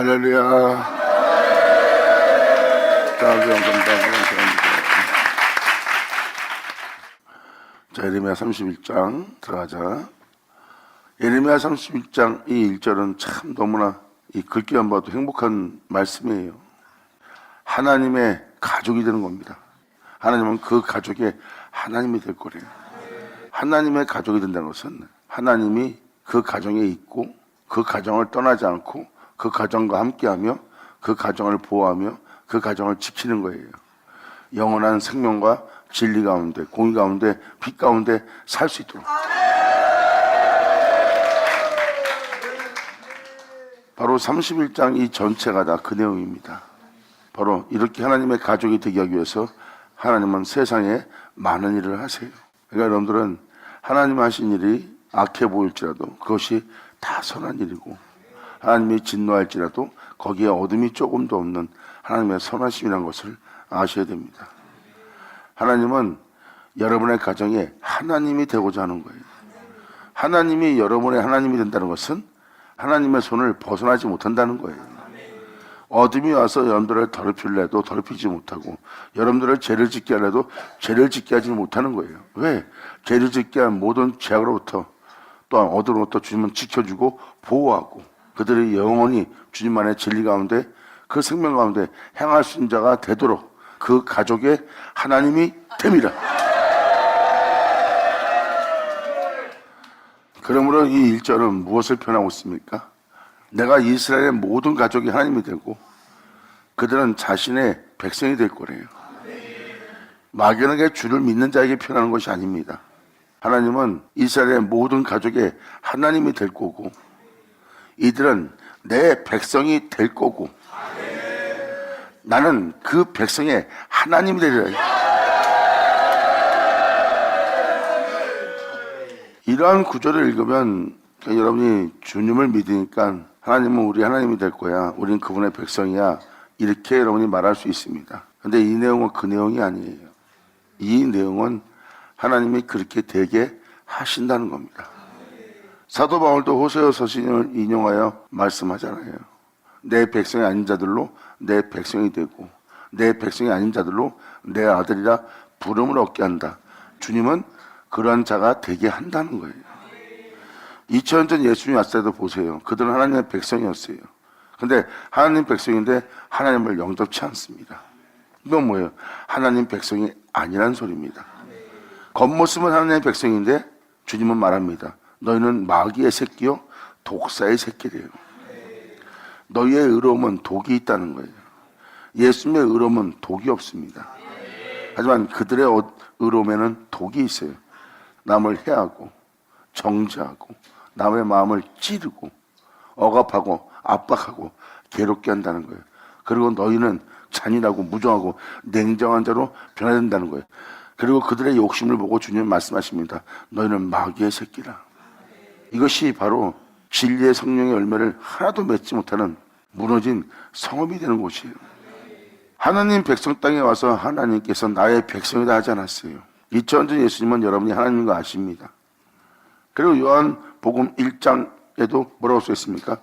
할렐루야. 자, 예레미야 31장 들어가자. 예레미야 31장 이 1절은 참 너무나 이 글귀만 봐도 행복한 말씀이에요. 하나님의 가족이 되는 겁니다. 하나님은 그 가족의 하나님이 될 거래요. 하나님의 가족이 된다는 것은 하나님이 그 가정에 있고 그 가정을 떠나지 않고 그 가정과 함께하며 그 가정을 보호하며 그 가정을 지키는 거예요. 영원한 생명과 진리 가운데, 공의 가운데, 빛 가운데 살 수 있도록. 바로 31장 이 전체가 다 그 내용입니다. 바로 이렇게 하나님의 가족이 되기 하기 위해서 하나님은 세상에 많은 일을 하세요. 그러니까 여러분들은 하나님 하신 일이 악해 보일지라도 그것이 다 선한 일이고, 하나님이 진노할지라도 거기에 어둠이 조금도 없는 하나님의 선하심이라는 것을 아셔야 됩니다. 하나님은 여러분의 가정에 하나님이 되고자 하는 거예요. 하나님이 여러분의 하나님이 된다는 것은 하나님의 손을 벗어나지 못한다는 거예요. 어둠이 와서 여러분들을 더럽히려 해도 더럽히지 못하고, 여러분들을 죄를 짓게 하려도 죄를 짓게 하지 못하는 거예요. 왜? 죄를 짓게 한 모든 죄악으로부터, 또한 어둠으로부터 주님은 지켜주고 보호하고, 그들이 영원히 주님만의 진리 가운데 그 생명 가운데 행할 수 있는 자가 되도록 그 가족의 하나님이 됩니다. 그러므로 이 1절은 무엇을 표현하고 있습니까? 내가 이스라엘의 모든 가족이 하나님이 되고 그들은 자신의 백성이 될 거래요. 막연하게 주를 믿는 자에게 표현하는 것이 아닙니다. 하나님은 이스라엘의 모든 가족의 하나님이 될 거고 이들은 내 백성이 될 거고 나는 그 백성의 하나님이 되리라. 이러한 구절을 읽으면 여러분이 주님을 믿으니까 하나님은 우리 하나님이 될 거야, 우린 그분의 백성이야, 이렇게 여러분이 말할 수 있습니다. 근데 이 내용은 그 내용이 아니에요. 이 내용은 하나님이 그렇게 되게 하신다는 겁니다. 사도 바울도 호세아 서신을 인용하여 말씀하잖아요. 내 백성이 아닌 자들로 내 백성이 되고 내 백성이 아닌 자들로 내 아들이라 부름을 얻게 한다. 주님은 그러한 자가 되게 한다는 거예요. 2000년 전 예수님이 왔을 때도 보세요. 그들은 하나님의 백성이었어요. 근데 하나님 백성인데 하나님을 영접치 않습니다. 이건 뭐예요? 하나님 백성이 아니란 소리입니다. 겉모습은 하나님의 백성인데 주님은 말합니다. 너희는 마귀의 새끼요 독사의 새끼래요. 너희의 의로움은 독이 있다는 거예요. 예수님의 의로움은 독이 없습니다. 하지만 그들의 의로움에는 독이 있어요. 남을 해하고 정죄하고 남의 마음을 찌르고 억압하고 압박하고 괴롭게 한다는 거예요. 그리고 너희는 잔인하고 무정하고 냉정한 자로 변해야 된다는 거예요. 그리고 그들의 욕심을 보고 주님은 말씀하십니다. 너희는 마귀의 새끼라. 이것이 바로 진리의 성령의 열매를 하나도 맺지 못하는 무너진 성읍이 되는 곳이에요. 하나님 백성 땅에 와서 하나님께서 나의 백성이다 하지 않았어요. 2000년 전 예수님은 여러분이 하나님인 거 아십니다. 그리고 요한복음 1장에도 뭐라고 써 있습니까?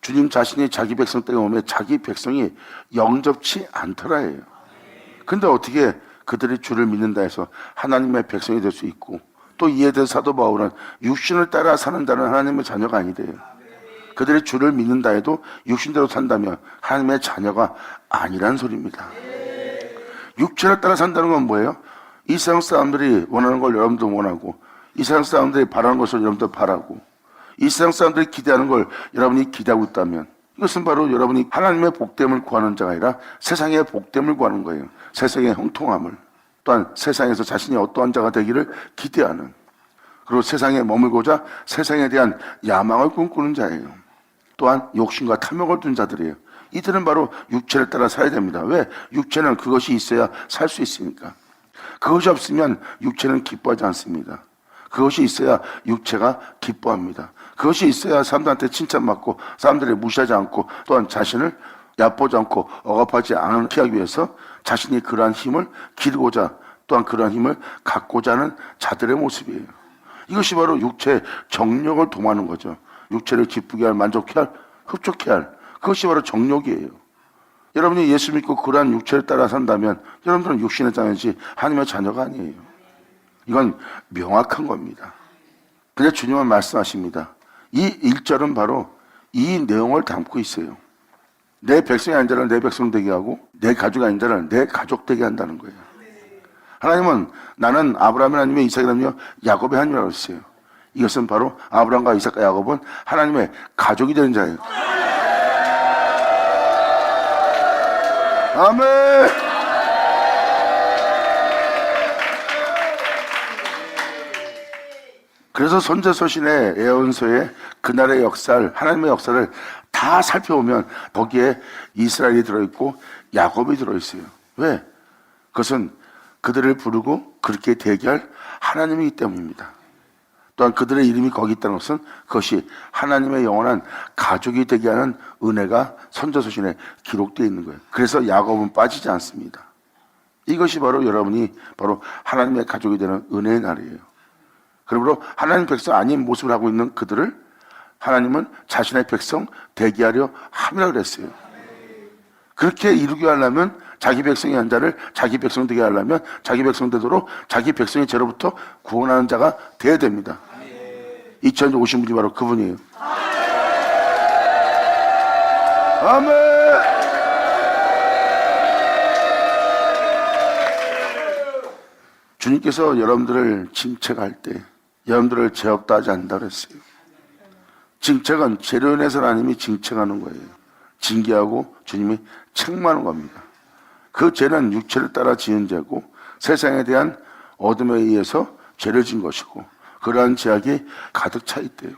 주님 자신이 자기 백성 땅에 오면 자기 백성이 영접치 않더라예요. 근데 어떻게 그들이 주를 믿는다 해서 하나님의 백성이 될 수 있고, 또 이에 대해 사도 바울은 육신을 따라 사는다는 하나님의 자녀가 아니래요. 그들이 주를 믿는다 해도 육신대로 산다면 하나님의 자녀가 아니란 소리입니다. 육체를 따라 산다는 건 뭐예요? 이 세상 사람들이 원하는 걸 여러분도 원하고, 이 세상 사람들이 바라는 것을 여러분도 바라고, 이 세상 사람들이 기대하는 걸 여러분이 기대하고 있다면 이것은 바로 여러분이 하나님의 복됨을 구하는 자가 아니라 세상의 복됨을 구하는 거예요. 세상의 형통함을, 또한 세상에서 자신이 어떠한 자가 되기를 기대하는, 그리고 세상에 머물고자 세상에 대한 야망을 꿈꾸는 자예요. 또한 욕심과 탐욕을 둔 자들이에요. 이들은 바로 육체를 따라 살아야 됩니다. 왜? 육체는 그것이 있어야 살 수 있으니까. 그것이 없으면 육체는 기뻐하지 않습니다. 그것이 있어야 육체가 기뻐합니다. 그것이 있어야 사람들한테 칭찬받고 사람들이 무시하지 않고, 또한 자신을 얕보지 않고 억압하지 않게 하기 위해서 자신이 그러한 힘을 기르고자, 또한 그러한 힘을 갖고자 하는 자들의 모습이에요. 이것이 바로 육체의 정력을 도모하는 거죠. 육체를 기쁘게 할, 만족해 할, 흡족해 할 그것이 바로 정욕이에요. 여러분이 예수 믿고 그러한 육체를 따라 산다면 여러분들은 육신의 자녀지 하나님의 자녀가 아니에요. 이건 명확한 겁니다. 근데 주님은 말씀하십니다. 이 1절은 바로 이 내용을 담고 있어요. 내 백성이 아닌 자를 내 백성 되게 하고 내 가족이 아닌 자를 내 가족 되게 한다는 거예요. 하나님은 나는 아브라함의 하나님의 이삭의 하나님이요 야곱의 하나님이라고 했어요. 이것은 바로 아브라함과 이삭과 야곱은 하나님의 가족이 되는 자예요. 아멘. 그래서 선지서신의 예언서에 그날의 역사를 하나님의 역사를 다 살펴보면 거기에 이스라엘이 들어있고 야곱이 들어있어요. 왜? 그것은 그들을 부르고 그렇게 대기할 하나님이기 때문입니다. 또한 그들의 이름이 거기 있다는 것은 그것이 하나님의 영원한 가족이 되게 하는 은혜가 선지서신에 기록되어 있는 거예요. 그래서 야곱은 빠지지 않습니다. 이것이 바로 여러분이 바로 하나님의 가족이 되는 은혜의 날이에요. 그러므로 하나님 백성 아닌 모습을 하고 있는 그들을 하나님은 자신의 백성 대기하려 함이라 그랬어요. 그렇게 이루게 하려면 자기 백성이 한 자를 자기 백성 되게 하려면 자기 백성 되도록 자기 백성의 죄로부터 구원하는 자가 되어야 됩니다. 2000년 오신 분이 바로 그분이에요. 아멘. 주님께서 여러분들을 징책할 때 여러분들을 죄 없다 하지 않는다 그랬어요. 징책은 죄로 인해서 하나님이 징책하는 거예요. 징계하고 주님이 책망하는 겁니다. 그 죄는 육체를 따라 지은 죄고 세상에 대한 어둠에 의해서 죄를 진 것이고 그러한 죄악이 가득 차 있대요.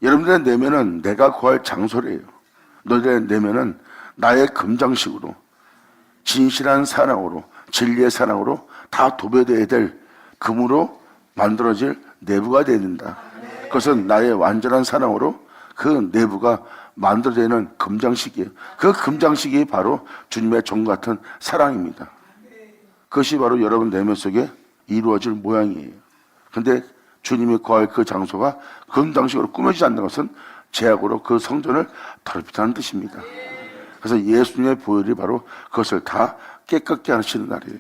여러분들의 내면은 내가 거할 장소래요. 너희들의 내면은 나의 금장식으로 진실한 사랑으로 진리의 사랑으로 다 도배되어야 될 금으로 만들어질 내부가 되어야 된다. 그것은 나의 완전한 사랑으로 그 내부가 만들어지는 금장식이에요. 그 금장식이 바로 주님의 종 같은 사랑입니다. 그것이 바로 여러분 내면 속에 이루어질 모양이에요. 근데 주님이 거할 그 장소가 금장식으로 꾸며지지 않는 것은 죄악으로 그 성전을 더럽히다는 뜻입니다. 그래서 예수님의 보혈이 바로 그것을 다 깨끗게 하시는 날이에요.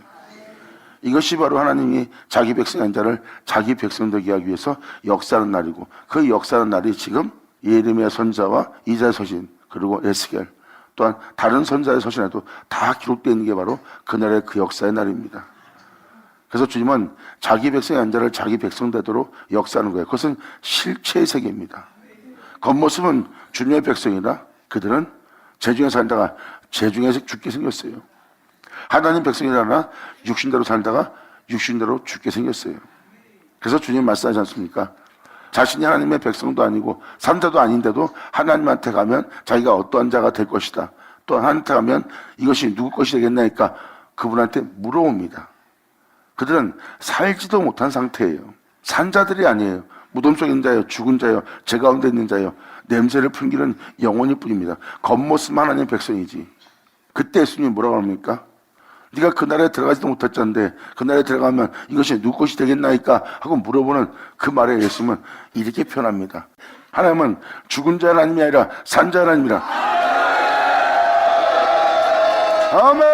이것이 바로 하나님이 자기 백성의 자를 자기 백성 되게 하기 위해서 역사하는 날이고 그 역사하는 날이 지금 예레미야 선지자와 이사야 서신 그리고 에스겔 또한 다른 선지자의 서신에도 다 기록되어 있는 게 바로 그날의 그 역사의 날입니다. 그래서 주님은 자기 백성의 자를 자기 백성 되도록 역사하는 거예요. 그것은 실체의 세계입니다. 겉모습은 주님의 백성이라 그들은 죄중에 살다가 죄중에서 죽게 생겼어요. 하나님 백성이라나 육신대로 살다가 육신대로 죽게 생겼어요. 그래서 주님 말씀하지 않습니까? 자신이 하나님의 백성도 아니고 산자도 아닌데도 하나님한테 가면 자기가 어떠한 자가 될 것이다. 또 하나님한테 가면 이것이 누구 것이 되겠나니까 그분한테 물어봅니다. 그들은 살지도 못한 상태예요. 산자들이 아니에요. 무덤 속에 있는 자예요. 죽은 자예요. 죄 가운데 있는 자예요. 냄새를 풍기는 영혼일 뿐입니다. 겉모습 하나님 백성이지. 그때 예수님이 뭐라고 합니까? 네가 그 나라에 들어가지도 못했잖는데 그 나라에 들어가면 이것이 누구 것이 되겠나이까 하고 물어보는 그 말에 예수님은 이렇게 표현합니다. 하나님은 죽은 자 하나님이 아니라 산 자 하나님이라. 아멘.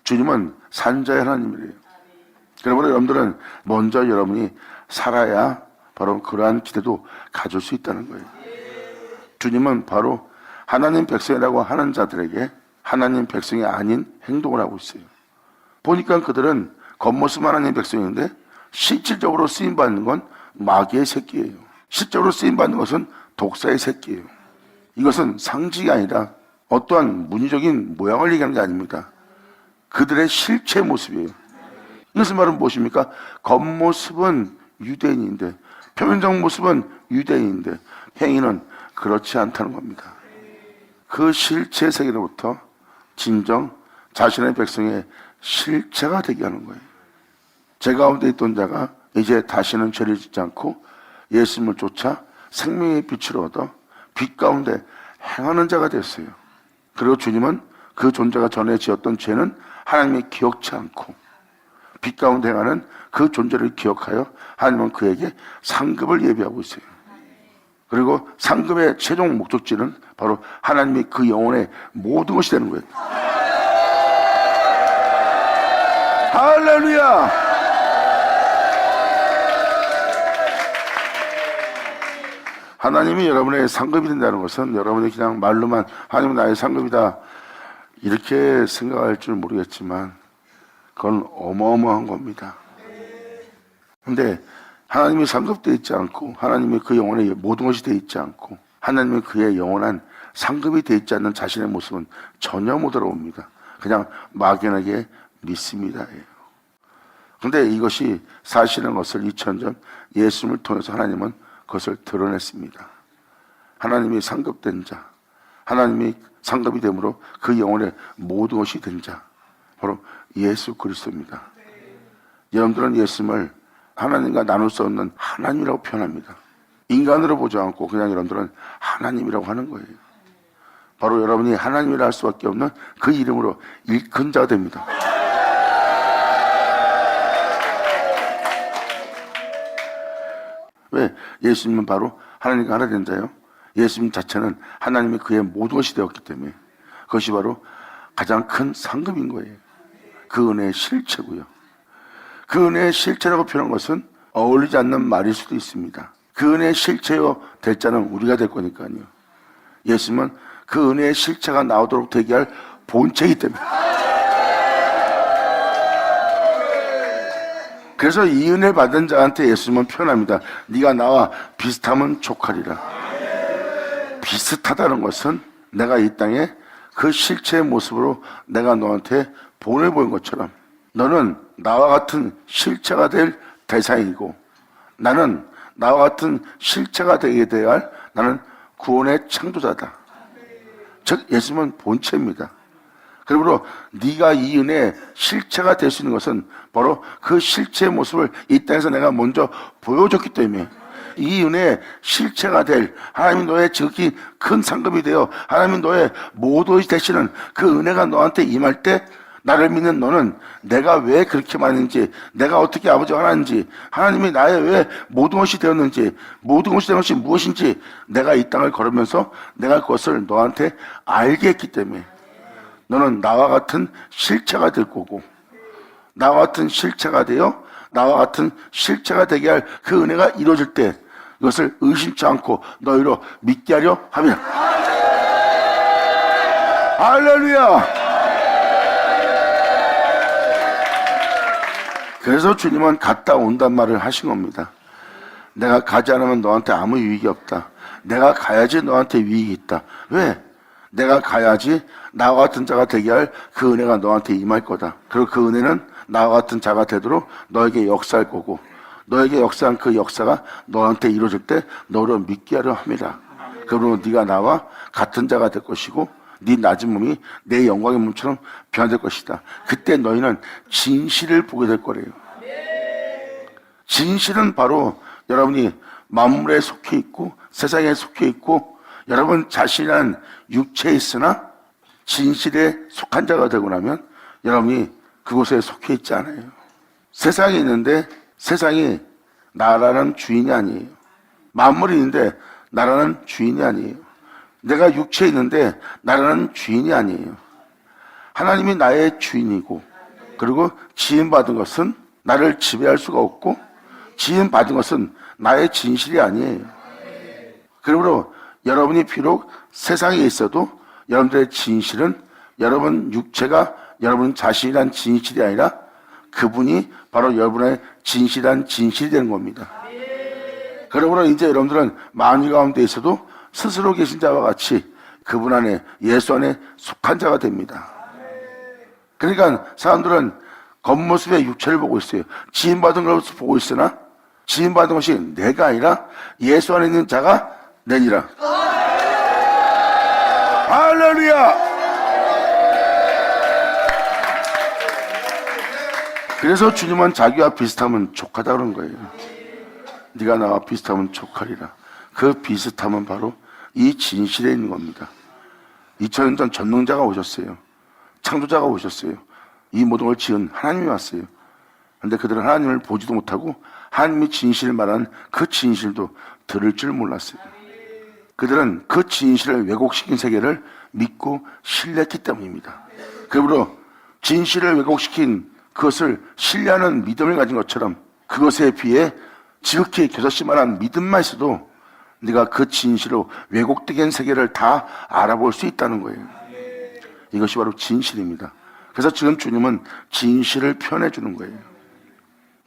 주님은 산 자의 하나님이래요. 그러므로 여러분들은 먼저 여러분이 살아야 바로 그러한 기대도 가질 수 있다는 거예요. 주님은 바로 하나님 백성이라고 하는 자들에게 하나님 백성이 아닌 행동을 하고 있어요. 보니까 그들은 겉모습 하나님 백성인데 실질적으로 쓰임받는 건 마귀의 새끼예요. 실제로 쓰임받는 것은 독사의 새끼예요. 이것은 상징이 아니라 어떠한 문의적인 모양을 얘기하는 게 아닙니다. 그들의 실체 모습이에요. 이것은 바로 무엇입니까? 겉모습은 유대인인데 표면적 모습은 유대인인데 행위는 그렇지 않다는 겁니다. 그 실체 세계로부터 진정 자신의 백성의 실체가 되게 하는 거예요. 제 가운데 있던 자가 이제 다시는 죄를 짓지 않고 예수님을 쫓아 생명의 빛을 얻어 빛 가운데 행하는 자가 됐어요. 그리고 주님은 그 존재가 전에 지었던 죄는 하나님이 기억치 않고 빛 가운데 행하는 그 존재를 기억하여 하나님은 그에게 상급을 예비하고 있어요. 그리고 상급의 최종 목적지는 바로 하나님이 그 영혼의 모든 것이 되는 거예요. 할렐루야! 하나님이 여러분의 상급이 된다는 것은 여러분이 그냥 말로만 하나님은 나의 상급이다 이렇게 생각할 줄 모르겠지만 그건 어마어마한 겁니다. 근데 하나님이 상급되어 있지 않고 하나님이 그 영혼의 모든 것이 되어 있지 않고 하나님이 그의 영원한 상급이 되어 있지 않는 자신의 모습은 전혀 못 알아봅니다. 그냥 막연하게 믿습니다. 그런데 이것이 사실인 것을 2000년 예수님을 통해서 하나님은 그것을 드러냈습니다. 하나님이 상급된 자, 하나님이 상급이 되므로 그 영혼의 모든 것이 된 자, 바로 예수 그리스도입니다. 여러분들은 예수님을 하나님과 나눌 수 없는 하나님이라고 표현합니다. 인간으로 보지 않고 그냥 여러분들은 하나님이라고 하는 거예요. 바로 여러분이 하나님이라 할 수밖에 없는 그 이름으로 일큰 자가 됩니다. 왜? 예수님은 바로 하나님과 하나 된 자예요. 예수님 자체는 하나님이 그의 모든 것이 되었기 때문에 그것이 바로 가장 큰 상급인 거예요. 그 은혜의 실체고요. 그 은혜의 실체라고 표현한 것은 어울리지 않는 말일 수도 있습니다. 그 은혜의 실체요 될 자는 우리가 될 거니까요. 예수님은 그 은혜의 실체가 나오도록 되게 할 본체이기 때문에. 그래서 이 은혜를 받은 자한테 예수님은 표현합니다. 네가 나와 비슷하면 족하리라. 비슷하다는 것은 내가 이 땅에 그 실체의 모습으로 내가 너한테 보내보인 것처럼 너는 나와 같은 실체가 될 대상이고 나는 나와 같은 실체가 되게 되어야 할 나는 구원의 창조자다. 즉 예수님은 본체입니다. 그러므로 네가 이 은혜의 실체가 될 수 있는 것은 바로 그 실체의 모습을 이 땅에서 내가 먼저 보여줬기 때문에 이 은혜의 실체가 될 하나님이 너의 지극히 큰 상급이 되어 하나님이 너의 모든 것이 되시는 그 은혜가 너한테 임할 때 나를 믿는 너는 내가 왜 그렇게 많은지 내가 어떻게 아버지가 하나인지 하나님이 나의 왜 모든 것이 되었는지 모든 것이 된 것이 무엇인지 내가 이 땅을 걸으면서 내가 그것을 너한테 알게 했기 때문에 너는 나와 같은 실체가 될 거고 나와 같은 실체가 되어 나와 같은 실체가 되게 할 그 은혜가 이루어질 때 이것을 의심치 않고 너희로 믿게 하려 하면 할렐루야. 그래서 주님은 갔다 온단 말을 하신 겁니다. 내가 가지 않으면 너한테 아무 유익이 없다. 내가 가야지 너한테 유익이 있다. 왜? 내가 가야지 나와 같은 자가 되게 할 그 은혜가 너한테 임할 거다. 그리고 그 은혜는 나와 같은 자가 되도록 너에게 역사할 거고 너에게 역사한 그 역사가 너한테 이루어질 때 너를 믿게 하려 합니다. 그러므로 네가 나와 같은 자가 될 것이고 네 낮은 몸이 내 영광의 몸처럼 변화될 것이다. 그때 너희는 진실을 보게 될 거래요. 진실은 바로 여러분이 만물에 속해 있고 세상에 속해 있고 여러분 자신은 육체에 있으나 진실에 속한 자가 되고 나면 여러분이 그곳에 속해 있지 않아요. 세상에 있는데 세상이 나라는 주인이 아니에요. 만물이 있는데 나라는 주인이 아니에요. 내가 육체에 있는데 나라는 주인이 아니에요. 하나님이 나의 주인이고 그리고 지음받은 것은 나를 지배할 수가 없고 지음받은 것은 나의 진실이 아니에요. 그러므로 여러분이 비록 세상에 있어도 여러분들의 진실은 여러분 육체가 여러분 자신이란 진실이 아니라 그분이 바로 여러분의 진실한 진실이 되는 겁니다. 그러므로 이제 여러분들은 만유 가운데 있어도 스스로 계신 자와 같이 그분 안에 예수 안에 속한 자가 됩니다. 그러니까 사람들은 겉모습의 육체를 보고 있어요. 지음받은 것을 보고 있으나 지음받은 것이 내가 아니라 예수 안에 있는 자가 내니라. 할렐루야. 그래서 주님은 자기와 비슷하면 족하다 그런 거예요. 네가 나와 비슷하면 족하리라. 그 비슷함은 바로 이 진실에 있는 겁니다. 2000년 전 전능자가 오셨어요. 창조자가 오셨어요. 이 모든 걸 지은 하나님이 왔어요. 그런데 그들은 하나님을 보지도 못하고 하나님이 진실을 말하는 그 진실도 들을 줄 몰랐어요. 그들은 그 진실을 왜곡시킨 세계를 믿고 신뢰했기 때문입니다. 그러므로 진실을 왜곡시킨 그것을 신뢰하는 믿음을 가진 것처럼 그것에 비해 지극히 교사씨만한 믿음만 있어도 네가 그 진실로 왜곡되게 한 세계를 다 알아볼 수 있다는 거예요. 이것이 바로 진실입니다. 그래서 지금 주님은 진실을 표현해 주는 거예요.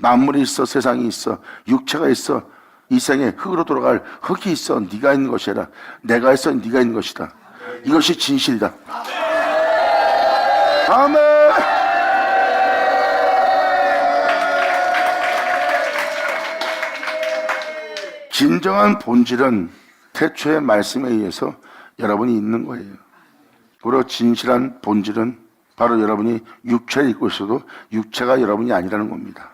만물이 있어, 세상이 있어, 육체가 있어, 이 세상에 흙으로 돌아갈 흙이 있어, 네가 있는 것이 아니라 내가 있어, 네가 있는 것이다. 이것이 진실이다. 아멘. 진정한 본질은 태초의 말씀에 의해서 여러분이 있는 거예요. 그리고 진실한 본질은 바로 여러분이 육체를 입고 있어도 육체가 여러분이 아니라는 겁니다.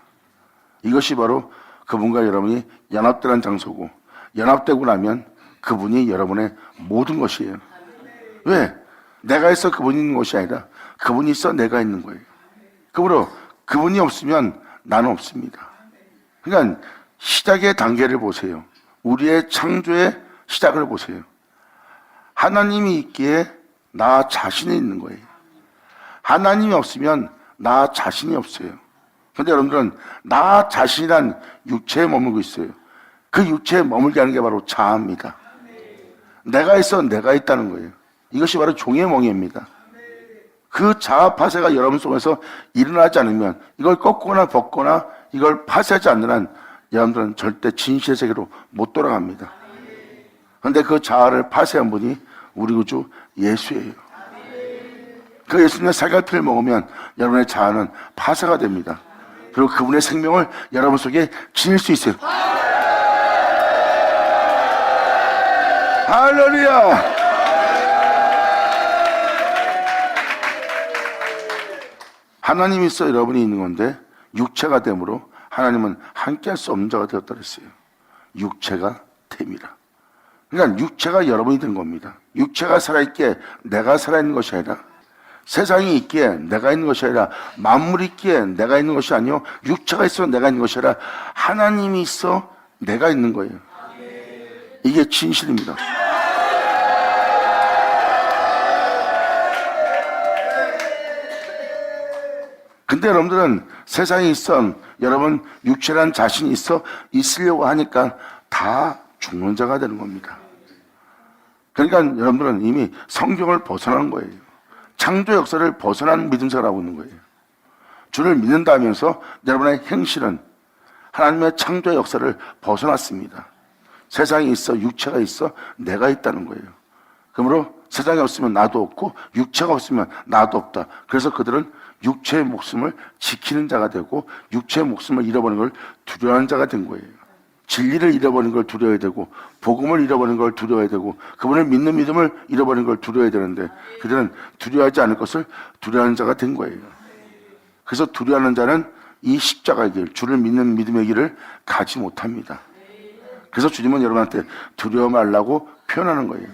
이것이 바로 그분과 여러분이 연합되는 장소고, 연합되고 나면 그분이 여러분의 모든 것이에요. 왜? 내가 있어 그분이 있는 것이 아니라 그분이 있어 내가 있는 거예요. 그러므로 그분이 없으면 나는 없습니다. 그러니까 시작의 단계를 보세요. 우리의 창조의 시작을 보세요. 하나님이 있기에 나 자신이 있는 거예요. 하나님이 없으면 나 자신이 없어요. 그런데 여러분들은 나 자신이란 육체에 머물고 있어요. 그 육체에 머물게 하는 게 바로 자아입니다. 내가 있어 내가 있다는 거예요. 이것이 바로 종의 멍에입니다. 그 자아 파쇄가 여러분 속에서 일어나지 않으면, 이걸 꺾거나 벗거나 이걸 파쇄하지 않는 한 여러분들은 절대 진실의 세계로 못 돌아갑니다. 그런데 그 자아를 파쇄한 분이 우리 구주 예수예요. 그 예수님의 살갈피를 먹으면 여러분의 자아는 파쇄가 됩니다. 그리고 그분의 생명을 여러분 속에 지닐 수 있어요. 할렐루야! 하나님이 있어 여러분이 있는 건데 육체가 됨으로 하나님은 함께할 수 없는 자가 되었다 그랬어요. 육체가 됨이라. 그러니까 육체가 여러분이 된 겁니다. 육체가 살아있기에 내가 살아있는 것이 아니라, 세상이 있기에 내가 있는 것이 아니라, 만물이 있기에 내가 있는 것이 아니요 육체가 있어 내가 있는 것이 아니라 하나님이 있어 내가 있는 거예요. 이게 진실입니다. 근데 여러분들은 세상에 있어, 여러분 육체란 자신이 있어 있으려고 하니까 다 죽는 자가 되는 겁니다. 그러니까 여러분들은 이미 성경을 벗어난 거예요. 창조 역사를 벗어난 믿음생활을 하고 있는 거예요. 주를 믿는다 하면서 여러분의 행실은 하나님의 창조 역사를 벗어났습니다. 세상이 있어, 육체가 있어, 내가 있다는 거예요. 그러므로 세상이 없으면 나도 없고 육체가 없으면 나도 없다. 그래서 그들은 육체의 목숨을 지키는 자가 되고 육체의 목숨을 잃어버리는 걸 두려워하는 자가 된 거예요. 진리를 잃어버리는 걸 두려워해야 되고 복음을 잃어버리는 걸 두려워해야 되고 그분을 믿는 믿음을 잃어버리는 걸 두려워해야 되는데 그들은 두려워하지 않을 것을 두려워하는 자가 된 거예요. 그래서 두려워하는 자는 이 십자가의 길, 주를 믿는 믿음의 길을 가지 못합니다. 그래서 주님은 여러분한테 두려워 말라고 표현하는 거예요.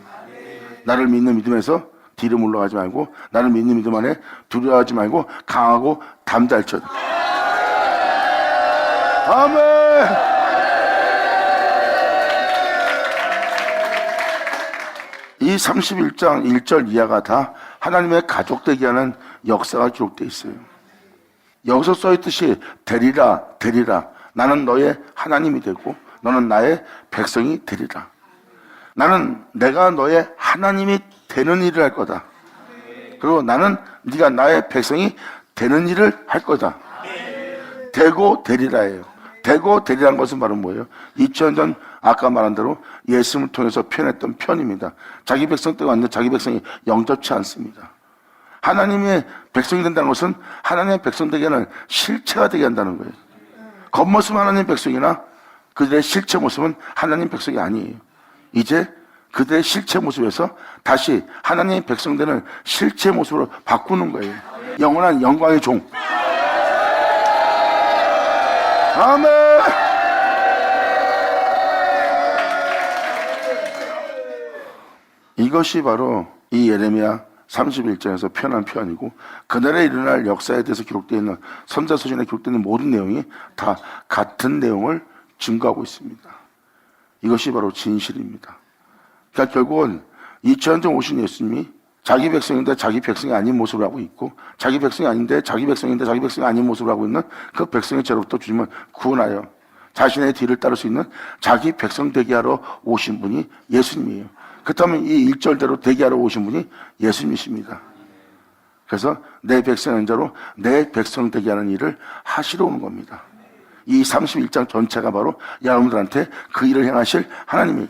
나를 믿는 믿음에서 뒤로 물러가지 말고, 나를 믿는 믿음 안에 두려워하지 말고 강하고 담대할지어다. 아멘. 이 31장 1절 이하가 다 하나님의 가족 되게 하는 역사가 기록되어 있어요. 여기서 써있듯이 되리라 되리라, 나는 너의 하나님이 되고 너는 나의 백성이 되리라. 나는 내가 너의 하나님이 되는 일을 할 거다. 그리고 나는 네가 나의 백성이 되는 일을 할 거다. 되고 되리라예요. 되고 되리라는 것은 바로 뭐예요? 2000년 전 아까 말한 대로 예수님을 통해서 표현했던 표현입니다. 자기 백성 때가 왔는데 자기 백성이 영접치 않습니다. 하나님의 백성이 된다는 것은 하나님의 백성 되게 하는 실체가 되게 한다는 거예요. 겉모습은 하나님의 백성이나 그들의 실체 모습은 하나님 백성이 아니에요. 이제 그들의 실체 모습에서 다시 하나님의 백성 되는 실체 모습으로 바꾸는 거예요. 영원한 영광의 종. 아멘. 이것이 바로 이 예레미야 31장에서 표현한 표현이고 그날에 일어날 역사에 대해서 기록되어 있는 선자서신에 기록되어 있는 모든 내용이 다 같은 내용을 증거하고 있습니다. 이것이 바로 진실입니다. 그러니까 결국은 2000년 전 오신 예수님이 자기 백성인데 자기 백성이 아닌 모습을 하고 있고 자기 백성이 아닌데 자기 백성인데 자기 백성이 아닌 모습을 하고 있는 그 백성의 죄로부터 주님은 구원하여 자신의 뒤를 따를 수 있는 자기 백성 되게 하러 오신 분이 예수님이에요. 그렇다면 이 1절대로 되게 하러 오신 분이 예수님이십니다. 그래서 내 백성인 자로 내 백성 되게 하는 일을 하시러 오는 겁니다. 이 31장 전체가 바로 여러분들한테 그 일을 행하실 하나님이에요.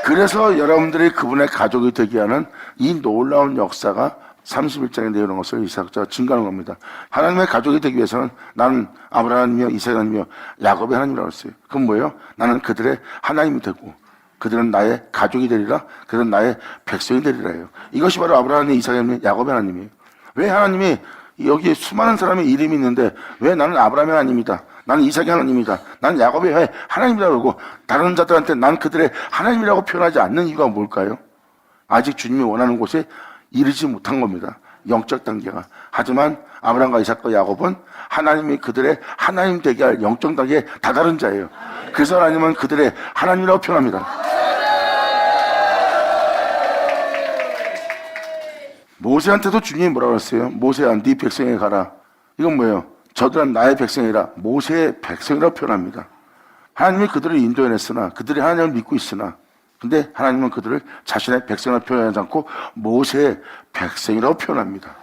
그래서 여러분들이 그분의 가족이 되게 하는 이 놀라운 역사가 31장에 내려오는 것을 이사야가 증거하는 겁니다. 하나님의 가족이 되기 위해서는 나는 아브라함이며 이삭 하나님이며 야곱의 하나님이라고 했어요. 그건 뭐예요? 나는 그들의 하나님이 되고 그들은 나의 가족이 되리라, 그들은 나의 백성이 되리라 해요. 이것이 바로 아브라함의 이삭 하나님의 야곱의 하나님이에요. 왜 하나님이 여기 수많은 사람의 이름이 있는데 왜 나는 아브라함의 하나님이다, 나는 이삭의 하나님이다, 나는 야곱의 왜 하나님이라고 그러고 다른 자들한테 난 그들의 하나님이라고 표현하지 않는 이유가 뭘까요? 아직 주님이 원하는 곳에 이르지 못한 겁니다. 영적 단계가. 하지만 아브라함과 이삭과 야곱은 하나님이 그들의 하나님 되게 할 영적 단계에 다다른 자예요. 그래서 하나님은 그들의 하나님이라고 표현합니다. 모세한테도 주님이 뭐라고 했어요? 모세야, 네 백성에게 가라. 이건 뭐예요? 저들은 나의 백성이라 모세의 백성이라고 표현합니다. 하나님이 그들을 인도해냈으나 그들이 하나님을 믿고 있으나 근데 하나님은 그들을 자신의 백성이라고 표현하지 않고 모세의 백성이라고 표현합니다.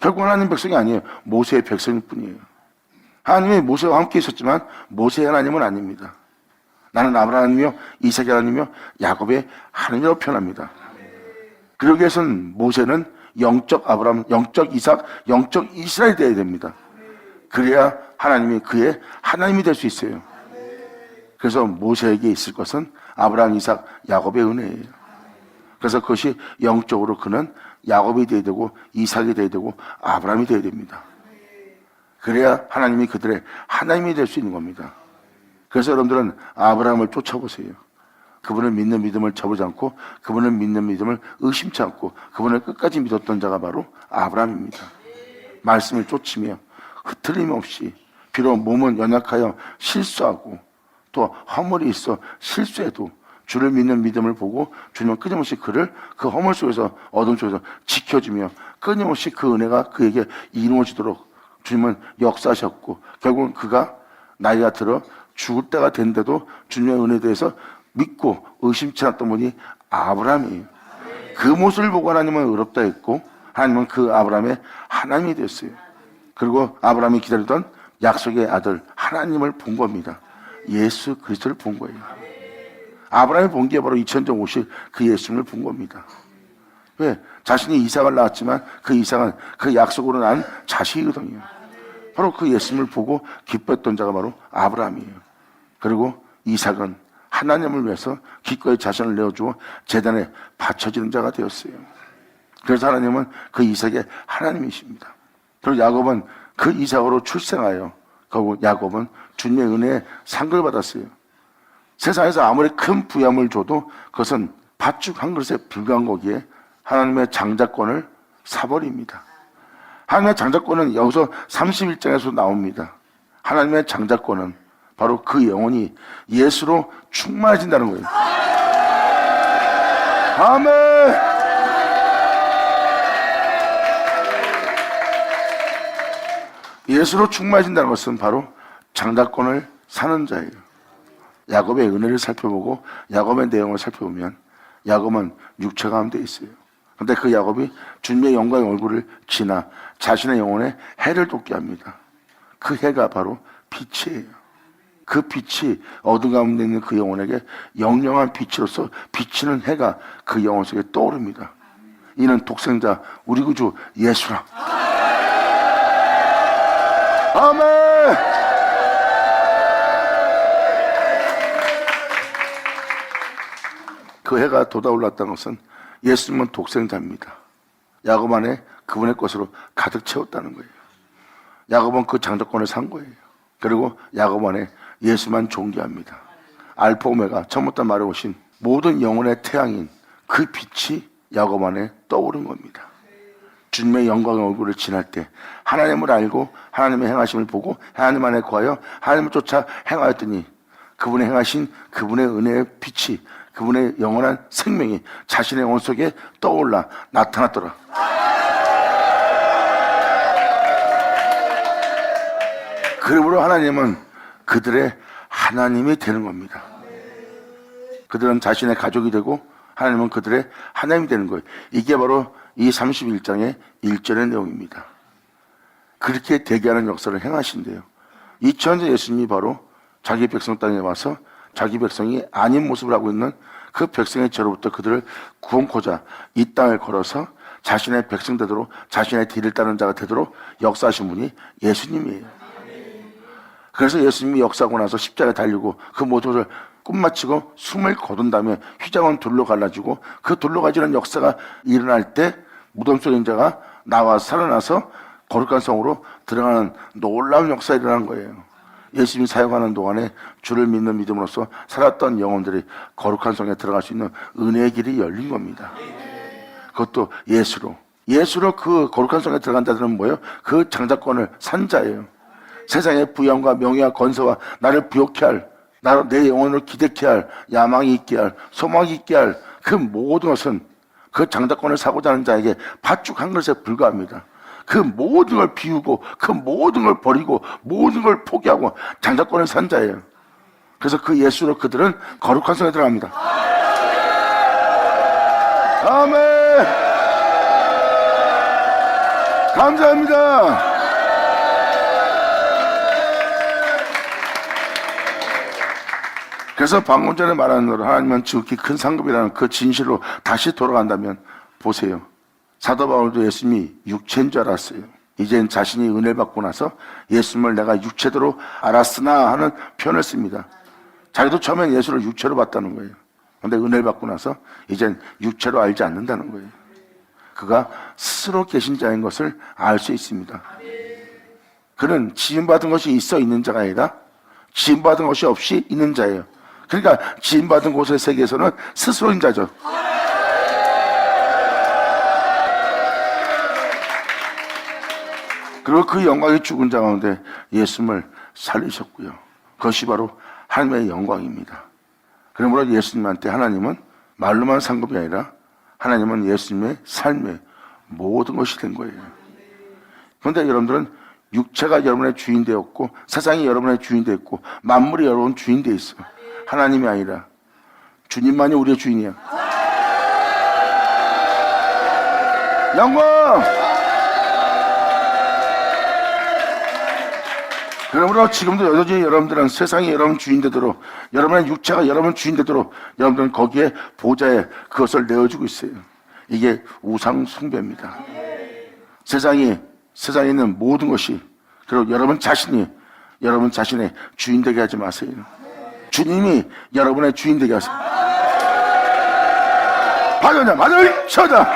결국 하나님 백성이 아니에요. 모세의 백성일 뿐이에요. 하나님이 모세와 함께 있었지만 모세의 하나님은 아닙니다. 나는 아브라함이며 이삭의 하나님이며 야곱의 하나님이라고 표현합니다. 그러기 위해서는 모세는 영적 아브라함, 영적 이삭, 영적 이스라엘이 되어야 됩니다. 그래야 하나님이 그의 하나님이 될 수 있어요. 그래서 모세에게 있을 것은 아브라함, 이삭, 야곱의 은혜예요. 그래서 그것이 영적으로 그는 야곱이 되어야 되고 이삭이 되어야 되고 아브라함이 되어야 됩니다. 그래야 하나님이 그들의 하나님이 될 수 있는 겁니다. 그래서 여러분들은 아브라함을 쫓아보세요. 그분을 믿는 믿음을 접지 않고 그분을 믿는 믿음을 의심치 않고 그분을 끝까지 믿었던 자가 바로 아브라함입니다. 말씀을 쫓으며 흐트림 없이 비록 몸은 연약하여 실수하고 또 허물이 있어 실수해도 주를 믿는 믿음을 보고 주님은 끊임없이 그를 그 허물 속에서 어둠 속에서 지켜주며 끊임없이 그 은혜가 그에게 이루어지도록 주님은 역사하셨고 결국은 그가 나이가 들어 죽을 때가 된데도 주님의 은혜에 대해서 믿고 의심치 않았던 분이 아브라함이에요. 그 모습을 보고 하나님은 의롭다 했고 하나님은 그 아브라함의 하나님이 됐어요. 그리고 아브라함이 기다리던 약속의 아들 하나님을 본 겁니다. 예수 그리스도를 본 거예요. 아브라함이 본 게 바로 2000년 오실 그 예수님을 본 겁니다. 왜? 자신이 이삭을 낳았지만 그 이삭은 그 약속으로 난 자식이거든요. 바로 그 예수님을 보고 기뻐했던 자가 바로 아브라함이에요. 그리고 이삭은 하나님을 위해서 기꺼이 자신을 내어주어 제단에 바쳐지는 자가 되었어요. 그래서 하나님은 그 이삭의 하나님이십니다. 그리고 야곱은 그 이삭으로 출생하여 결국 야곱은 주님의 은혜에 상급을 받았어요. 세상에서 아무리 큰 부양을 줘도 그것은 팥죽 한 그릇에 불과한 거기에 하나님의 장자권을 사버립니다. 하나님의 장자권은 여기서 31장에서 나옵니다. 하나님의 장자권은 바로 그 영혼이 예수로 충만해진다는 거예요. 아멘! 예수로 충만해진다는 것은 바로 장자권을 사는 자예요. 야곱의 은혜를 살펴보고 야곱의 내용을 살펴보면 야곱은 육체가 함께 있어요. 그런데 그 야곱이 주님의 영광의 얼굴을 지나 자신의 영혼에 해를 돋게 합니다. 그 해가 바로 빛이에요. 그 빛이 어둠 가운데 있는 그 영혼에게 영영한 빛으로서 비치는 해가 그 영혼 속에 떠오릅니다. 이는 독생자 우리 구주 예수라. 아멘! 그 해가 돋아올랐다는 것은 예수님은 독생자입니다. 야곱 안에 그분의 것으로 가득 채웠다는 거예요. 야곱은 그 장자권을 산 거예요. 그리고 야곱 안에 예수만 존귀합니다. 알파 오메가 처음부터 말해오신 모든 영혼의 태양인 그 빛이 야곱 안에 떠오른 겁니다. 주님의 영광의 얼굴을 지날 때 하나님을 알고 하나님의 행하심을 보고 하나님 안에 거하여 하나님을 쫓아 행하였더니 그분의 행하신 그분의 은혜의 빛이, 그분의 영원한 생명이 자신의 영혼 속에 떠올라 나타났더라. 그러므로 하나님은 그들의 하나님이 되는 겁니다. 그들은 자신의 가족이 되고 하나님은 그들의 하나님이 되는 거예요. 이게 바로 이 31장의 1절의 내용입니다. 그렇게 대기하는 역사를 행하신대요. 2000년 예수님이 바로 자기 백성 땅에 와서 자기 백성이 아닌 모습을 하고 있는 그 백성의 죄로부터 그들을 구원코자 이 땅을 걸어서 자신의 백성 되도록, 자신의 뒤를 따르는 자가 되도록 역사하신 분이 예수님이에요. 그래서 예수님이 역사하고 나서 십자가에 달리고 그 모습을 끝마치고 숨을 거둔 다음에 휘장은 돌로 갈라지고 그 돌로 가지는 역사가 일어날 때 무덤 속에 있는 자가 나와 살아나서 거룩한 성으로 들어가는 놀라운 역사가 일어난 거예요. 예수님이 사역하는 동안에 주를 믿는 믿음으로써 살았던 영혼들이 거룩한 성에 들어갈 수 있는 은혜의 길이 열린 겁니다. 그것도 예수로 그 거룩한 성에 들어간 자들은 뭐예요? 그 장자권을 산 자예요. 세상의 부양과 명예와 건설와 나를 부욕케 할, 내 영혼을 기대케 할, 야망이 있게 할, 소망이 있게 할 그 모든 것은 그 장자권을 사고자 하는 자에게 팥죽 한 그릇에 불과합니다. 그 모든 걸 비우고 그 모든 걸 버리고 모든 걸 포기하고 장자권을 산 자예요. 그래서 그 예수로 그들은 거룩한 성에 들어갑니다. 아멘. 감사합니다. 그래서 방금 전에 말한 대로 하나님은 지극히 큰 상급이라는 그 진실로 다시 돌아간다면 보세요. 사도 바울도 예수님이 육체인 줄 알았어요. 이젠 자신이 은혜를 받고 나서 예수님을 내가 육체대로 알았으나 하는 표현을 씁니다. 자기도 처음엔 예수를 육체로 봤다는 거예요. 그런데 은혜를 받고 나서 이젠 육체로 알지 않는다는 거예요. 그가 스스로 계신 자인 것을 알 수 있습니다. 그는 지음받은 것이 있어 있는 자가 아니라 지음받은 것이 없이 있는 자예요. 그러니까 지음받은 곳의 세계에서는 스스로인 자죠. 그리고 그 영광이 죽은 자 가운데 예수님을 살리셨고요. 그것이 바로 하나님의 영광입니다. 그러므로 예수님한테 하나님은 말로만 산 것이 아니라 하나님은 예수님의 삶의 모든 것이 된 거예요. 그런데 여러분들은 육체가 여러분의 주인 되었고 세상이 여러분의 주인 되었고 만물이 여러분 주인 되어 있어. 하나님이 아니라 주님만이 우리의 주인이야. 영광! 그러므로 지금도 여전히 여러분들은 세상이 여러분 주인 되도록, 여러분의 육체가 여러분 주인 되도록 여러분들은 거기에 보좌에 그것을 내어주고 있어요. 이게 우상 숭배입니다. 세상에 있는 모든 것이, 그리고 여러분 자신이 여러분 자신의 주인 되게 하지 마세요. 주님이 여러분의 주인 되게 하세요. 받으자, 받을 쳐자.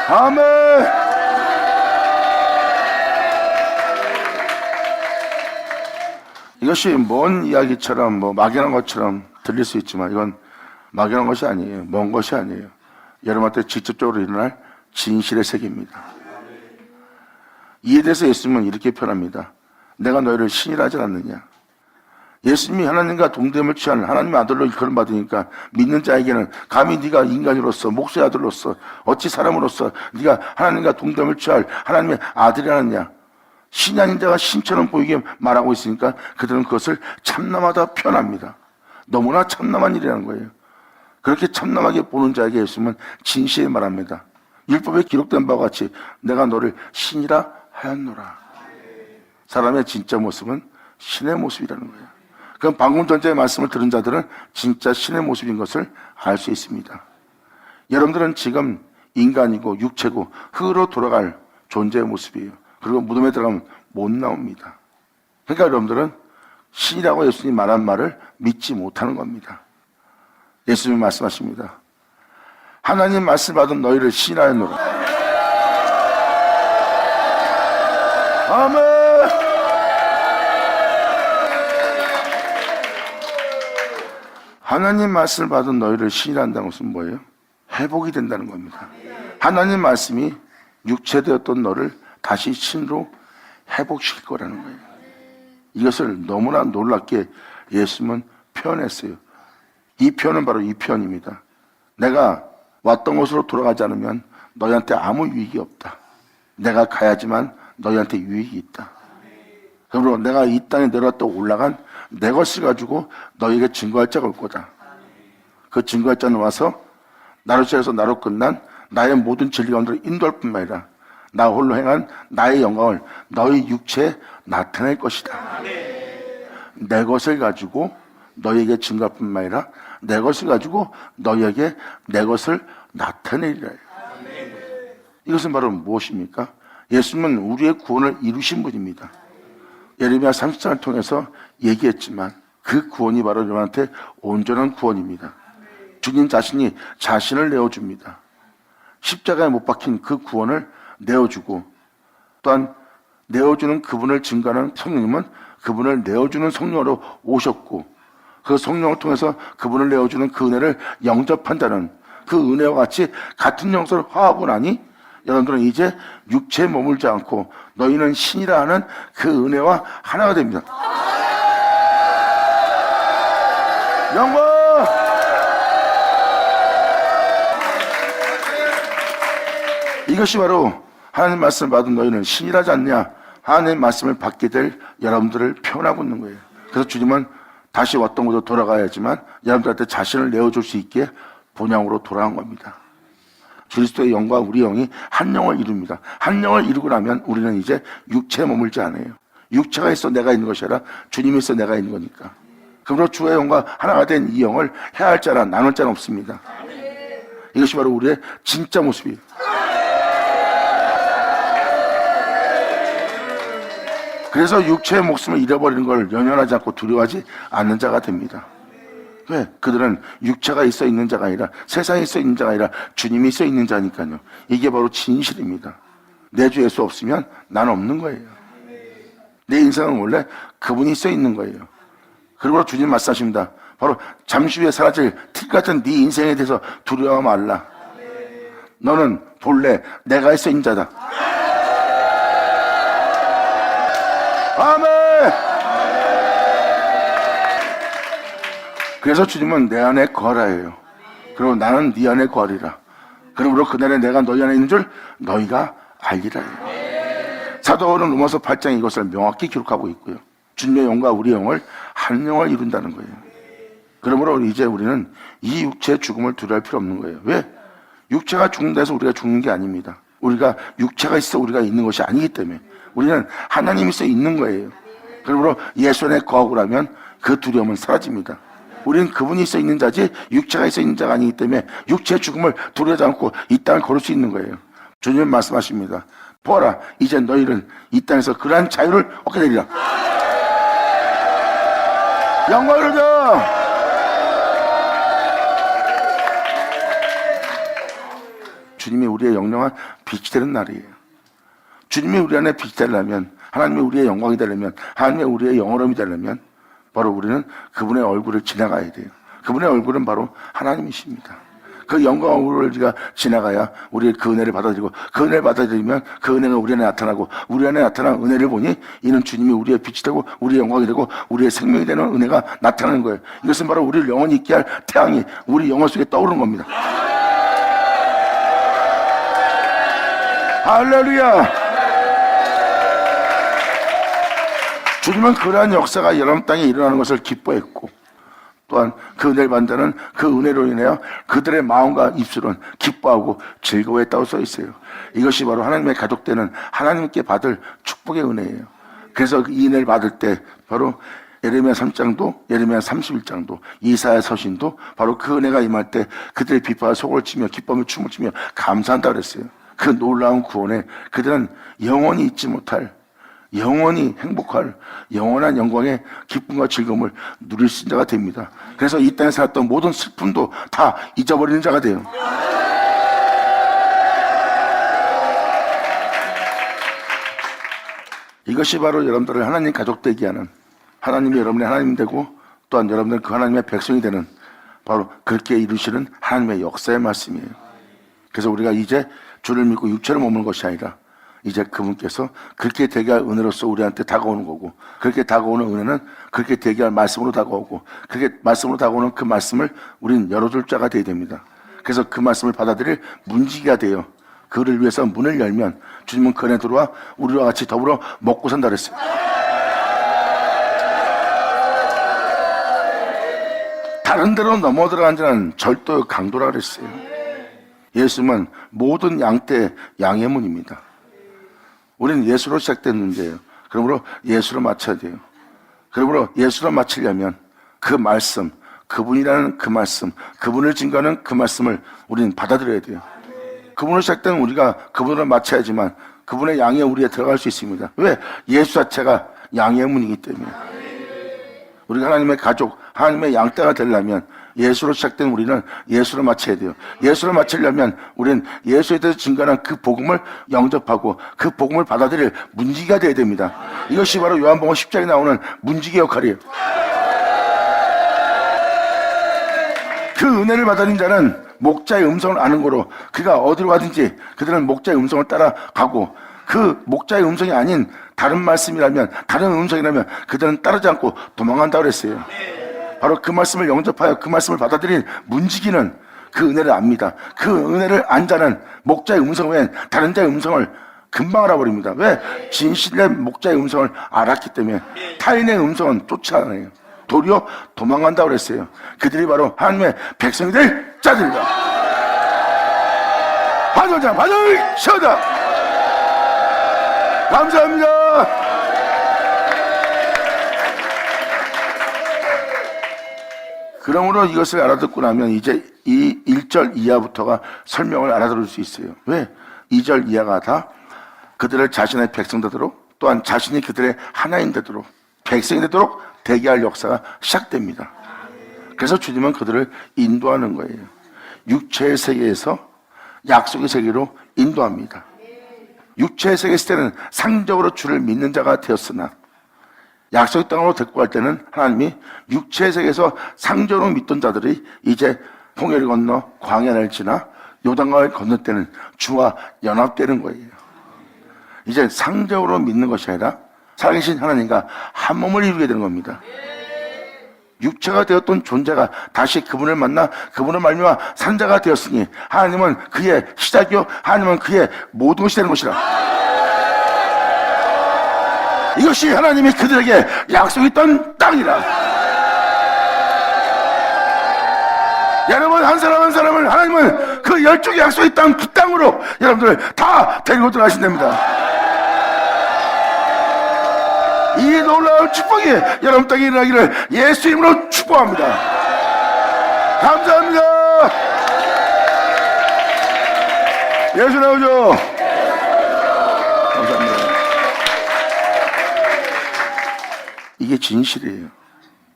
아멘. 이것이 먼 이야기처럼 막연한 것처럼 들릴 수 있지만 이건 막연한 것이 아니에요. 먼 것이 아니에요. 여러분한테 직접적으로 일어날 진실의 세계입니다. 이에 대해서 예수님은 이렇게 표현합니다. 내가 너희를 신이라 하지 않느냐. 예수님이 하나님과 동됨을 취한 하나님의 아들로 일컬음받으니까 믿는 자에게는 감히 네가 인간으로서 목수의 아들로서 어찌 사람으로서 네가 하나님과 동됨을 취할 하나님의 아들이라느냐. 신이 아닌 자가 신처럼 보이게 말하고 있으니까 그들은 그것을 참남하다 표현합니다. 너무나 참남한 일이라는 거예요. 그렇게 참남하게 보는 자에게 예수님은 진실을 말합니다. 율법에 기록된 바와 같이 내가 너를 신이라 하였노라. 사람의 진짜 모습은 신의 모습이라는 거예요. 그럼 방금 전자의 말씀을 들은 자들은 진짜 신의 모습인 것을 알 수 있습니다. 여러분들은 지금 인간이고 육체고 흙으로 돌아갈 존재의 모습이에요. 그리고 무덤에 들어가면 못 나옵니다. 그러니까 여러분들은 신이라고 예수님이 말한 말을 믿지 못하는 겁니다. 예수님이 말씀하십니다. 하나님 말씀 받은 너희를 신하였노라. 아멘. 하나님 말씀을 받은 너희를 신이란다는 것은 뭐예요? 회복이 된다는 겁니다. 하나님 말씀이 육체되었던 너를 다시 신으로 회복시킬 거라는 거예요. 이것을 너무나 놀랍게 예수님은 표현했어요. 이 표현은 바로 이 표현입니다. 내가 왔던 곳으로 돌아가지 않으면 너희한테 아무 유익이 없다. 내가 가야지만 너희한테 유익이 있다. 그러므로 내가 이 땅에 내려왔다 올라간 내 것을 가지고 너희에게 증거할 자가 올 거다. 그 증거할 자는 와서 나로 시작해서 나로 끝난 나의 모든 진리 가운데로 인도할 뿐만 아니라 나 홀로 행한 나의 영광을 너희 육체에 나타낼 것이다. 내 것을 가지고 너희에게 증거할 뿐만 아니라 내 것을 가지고 너희에게 내 것을 나타내리라. 이것은 바로 무엇입니까? 예수님은 우리의 구원을 이루신 분입니다. 예레미야 30장을 통해서 얘기했지만 그 구원이 바로 여러분한테 온전한 구원입니다. 주님 자신이 자신을 내어줍니다. 십자가에 못 박힌 그 구원을 내어주고 또한 내어주는 그분을 증거하는 성령님은 그분을 내어주는 성령으로 오셨고 그 성령을 통해서 그분을 내어주는 그 은혜를 영접한다는 그 은혜와 같이 같은 영성을 화하고 나니 여러분들은 이제 육체에 머물지 않고 너희는 신이라 하는 그 은혜와 하나가 됩니다. 영광! 이것이 바로 하나님 말씀을 받은 너희는 신이라지 않냐? 하나님의 말씀을 받게 될 여러분들을 표현하고 있는 거예요. 그래서 주님은 다시 왔던 곳으로 돌아가야지만 여러분들한테 자신을 내어줄 수 있게 본향으로 돌아간 겁니다. 그리스도의 영과 우리 영이 한 영을 이룹니다. 한 영을 이루고 나면 우리는 이제 육체에 머물지 않아요. 육체가 있어 내가 있는 것이 아니라 주님이 있어 내가 있는 거니까. 그러므로 주의 영과 하나가 된 이 영을 해할 자나 나눌 자는 없습니다. 이것이 바로 우리의 진짜 모습이에요. 그래서 육체의 목숨을 잃어버리는 걸 연연하지 않고 두려워하지 않는 자가 됩니다. 왜? 그들은 육체가 있어 있는 자가 아니라 세상에 있어 있는 자가 아니라 주님이 있어 있는 자니까요. 이게 바로 진실입니다. 내 주 예수 없으면 나는 없는 거예요. 내 인생은 원래 그분이 있어 있는 거예요. 그리고 주님 말씀하십니다. 바로 잠시 후에 사라질 틀 같은 네 인생에 대해서 두려워 말라. 너는 본래 내가 있어 있는 자다. 아멘! 그래서 주님은 내 안에 거하라예요. 그리고 나는 네 안에 거하리라. 그러므로 그날에 내가 너희 안에 있는 줄 너희가 알리라. 사도 바울은 로마서 8장에 이것을 명확히 기록하고 있고요. 주님의 영과 우리 영을 한 영을 이룬다는 거예요. 그러므로 이제 우리는 이 육체의 죽음을 두려워할 필요 없는 거예요. 왜? 육체가 죽는다 해서 우리가 죽는 게 아닙니다. 우리가 육체가 있어 우리가 있는 것이 아니기 때문에 우리는 하나님이 있어 있는 거예요. 그러므로 예수 안에 거하고 나면 그 두려움은 사라집니다. 우리는 그분이 있어 있는 자지 육체가 있어 있는 자가 아니기 때문에 육체의 죽음을 두려워하지 않고 이 땅을 걸을 수 있는 거예요. 주님은 말씀하십니다. 보아라, 이제 너희는 이 땅에서 그러한 자유를 얻게 되리라. 영광을 얻어! 주님이 우리의 영영한 빛이 되는 날이에요. 주님이 우리 안에 빛이 되려면, 하나님이 우리의 영광이 되려면, 하나님이 우리의 영원함이 되려면 바로 우리는 그분의 얼굴을 지나가야 돼요. 그분의 얼굴은 바로 하나님이십니다. 그 영광을 우리가 지나가야 우리 그 은혜를 받아들이고 그 은혜를 받아들이면 그 은혜가 우리 안에 나타나고 우리 안에 나타난 은혜를 보니 이는 주님이 우리의 빛이 되고 우리의 영광이 되고 우리의 생명이 되는 은혜가 나타나는 거예요. 이것은 바로 우리를 영원히 있게 할 태양이 우리 영혼 속에 떠오르는 겁니다. 할렐루야! 주님은 그러한 역사가 여러분 땅에 일어나는 것을 기뻐했고 또한 그 은혜를 받는 자는 그 은혜로 인하여 그들의 마음과 입술은 기뻐하고 즐거워했다고 써 있어요. 이것이 바로 하나님의 가족되는 하나님께 받을 축복의 은혜예요. 그래서 이 은혜를 받을 때 바로 예레미야 3장도 예레미야 31장도 이사야 서신도 바로 그 은혜가 임할 때 그들의 비파와 속을 치며 기쁨을 춤을 추며 감사한다 그랬어요. 그 놀라운 구원에 그들은 영원히 잊지 못할 영원히 행복할 영원한 영광의 기쁨과 즐거움을 누릴 수 있는 자가 됩니다. 그래서 이 땅에 살았던 모든 슬픔도 다 잊어버리는 자가 돼요. 이것이 바로 여러분들을 하나님 가족 되게 하는 하나님이 여러분의 하나님 되고 또한 여러분들은 그 하나님의 백성이 되는 바로 그렇게 이루시는 하나님의 역사의 말씀이에요. 그래서 우리가 이제 주를 믿고 육체를 머무는 것이 아니라 이제 그분께서 그렇게 되게 할 은혜로서 우리한테 다가오는 거고, 그렇게 다가오는 은혜는 그렇게 되게 할 말씀으로 다가오고, 그렇게 말씀으로 다가오는 그 말씀을 우리는 열어줄 자가 되어야 됩니다. 그래서 그 말씀을 받아들일 문지기가 돼요. 그를 위해서 문을 열면 주님은 그 안에 들어와 우리와 같이 더불어 먹고 산다 그랬어요. 다른 데로 넘어 들어간 자는 절도의 강도라 그랬어요. 예수님은 모든 양떼의 양의 문입니다. 우리는 예수로 시작됐는데요. 그러므로 예수로 맞춰야 돼요. 그러므로 예수로 맞추려면 그 말씀, 그분이라는 그 말씀, 그분을 증거하는 그 말씀을 우리는 받아들여야 돼요. 그분으로 시작된 우리가 그분으로 맞춰야지만 그분의 양에 우리가 들어갈 수 있습니다. 왜? 예수 자체가 양의 문이기 때문에. 우리가 하나님의 가족, 하나님의 양떼가 되려면 예수로 시작된 우리는 예수로 맞춰야 돼요. 예수로 맞추려면 우리는 예수에 대해서 증거하는 그 복음을 영접하고 그 복음을 받아들일 문지기가 되어야 됩니다. 이것이 바로 요한복음 10장에 나오는 문지기 역할이에요. 그 은혜를 받아들인 자는 목자의 음성을 아는 거로 그가 어디로 가든지 그들은 목자의 음성을 따라가고, 그 목자의 음성이 아닌 다른 말씀이라면, 다른 음성이라면 그들은 따르지 않고 도망간다고 그랬어요. 바로 그 말씀을 영접하여 그 말씀을 받아들인 문지기는 그 은혜를 압니다. 그 은혜를 안 자는 목자의 음성 외엔 다른 자의 음성을 금방 알아버립니다. 왜? 진실의 목자의 음성을 알았기 때문에. 타인의 음성은 쫓아내요. 도리어 도망간다고 그랬어요. 그들이 바로 하나님의 백성이 될 자들이다. 받아자, 받으셔다. 감사합니다. 그러므로 이것을 알아듣고 나면 이제 이 1절 이하부터가 설명을 알아들을 수 있어요. 왜? 2절 이하가 다 그들을 자신의 백성 되도록, 또한 자신이 그들의 하나인 되도록, 백성이 되도록 되게 할 역사가 시작됩니다. 그래서 주님은 그들을 인도하는 거예요. 육체의 세계에서 약속의 세계로 인도합니다. 육체의 세계 있을 때는 상적으로 주를 믿는 자가 되었으나 약속의 땅으로 데리고 갈 때는 하나님이 육체의 세계에서 상적으로 믿던 자들이 이제 홍해를 건너 광야를 지나 요단강을 건널 때는 주와 연합되는 거예요. 이제 상적으로 믿는 것이 아니라 살아계신 하나님과 한 몸을 이루게 되는 겁니다. 육체가 되었던 존재가 다시 그분을 만나 그분을 말미암아 산 자가 되었으니 하나님은 그의 시작이요 하나님은 그의 모든 것이 되는 것이라. 이것이 하나님이 그들에게 약속했던 땅이라. 여러분, 한 사람 한 사람을 하나님은 그 12개 약속의 땅, 그 땅으로 여러분들 다 데리고 들어가신답니다. 이 놀라운 축복이 여러분 땅에 일어나기를 예수 이름으로 축복합니다. 감사합니다. 예수 나오죠. 감사합니다. 이게 진실이에요.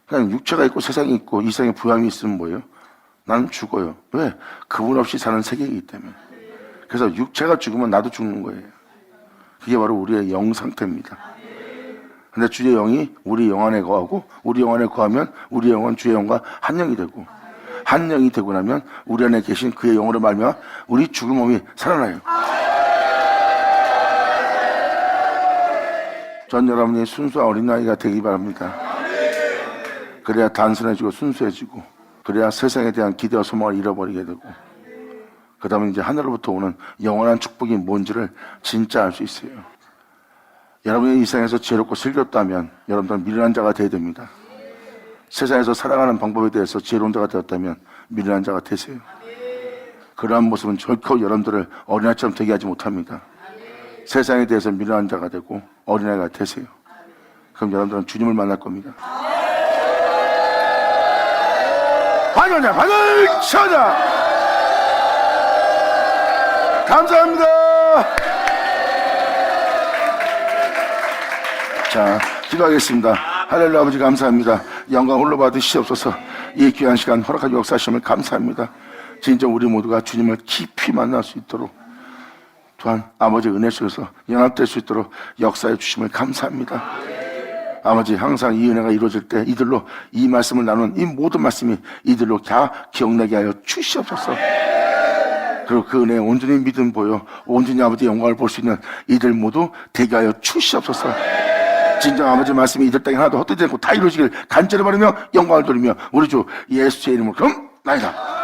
그냥 육체가 있고 세상이 있고 이 세상에 부양이 있으면 뭐예요? 나는 죽어요. 왜? 그분 없이 사는 세계이기 때문에. 그래서 육체가 죽으면 나도 죽는 거예요. 그게 바로 우리의 영 상태입니다. 근데 주의 영이 우리 영 안에 거하고, 우리 영 안에 거하면 우리 영은 주의 영과 한 영이 되고, 한 영이 되고 나면 우리 안에 계신 그의 영으로 말미암아 우리 죽은 몸이 살아나요. 전 여러분이 순수한 어린아이가 되기 바랍니다. 그래야 단순해지고 순수해지고, 그래야 세상에 대한 기대와 소망을 잃어버리게 되고, 그 다음에 이제 하늘로부터 오는 영원한 축복이 뭔지를 진짜 알 수 있어요. 여러분이 이 세상에서 지혜롭고 슬겼다면 여러분들은 미련한 자가 되어야 됩니다. 세상에서 살아가는 방법에 대해서 지혜로운 자가 되었다면 미련한 자가 되세요. 그러한 모습은 결코 여러분들을 어린아이처럼 되게 하지 못합니다. 세상에 대해서 미련한 자가 되고 어린아이가 되세요. 그럼 여러분들은 주님을 만날 겁니다. 받으냐 받으셔라. 감사합니다. 자, 기도하겠습니다. 할렐루야. 아버지 감사합니다. 영광 홀로 받으시옵소서. 이 귀한 시간 허락하여 역사하심을 감사합니다. 진짜 우리 모두가 주님을 깊이 만날 수 있도록, 또한 아버지 은혜 속에서 연합될 수 있도록 역사해 주심을 감사합니다. 아버지 항상 이 은혜가 이루어질 때 이들로 이 말씀을 나눈 이 모든 말씀이 이들로 다 기억나게 하여 주시옵소서. 그리고 그 은혜에 온전히 믿음 보여 온전히 아버지 영광을 볼 수 있는 이들 모두 되게 하여 주시옵소서. 진정 아버지 말씀이 이들 땅에 하나도 헛되지 않고 다 이루어지길 간절히 바라며 영광을 돌리며 우리 주 예수의 이름으로 그럼 나이다.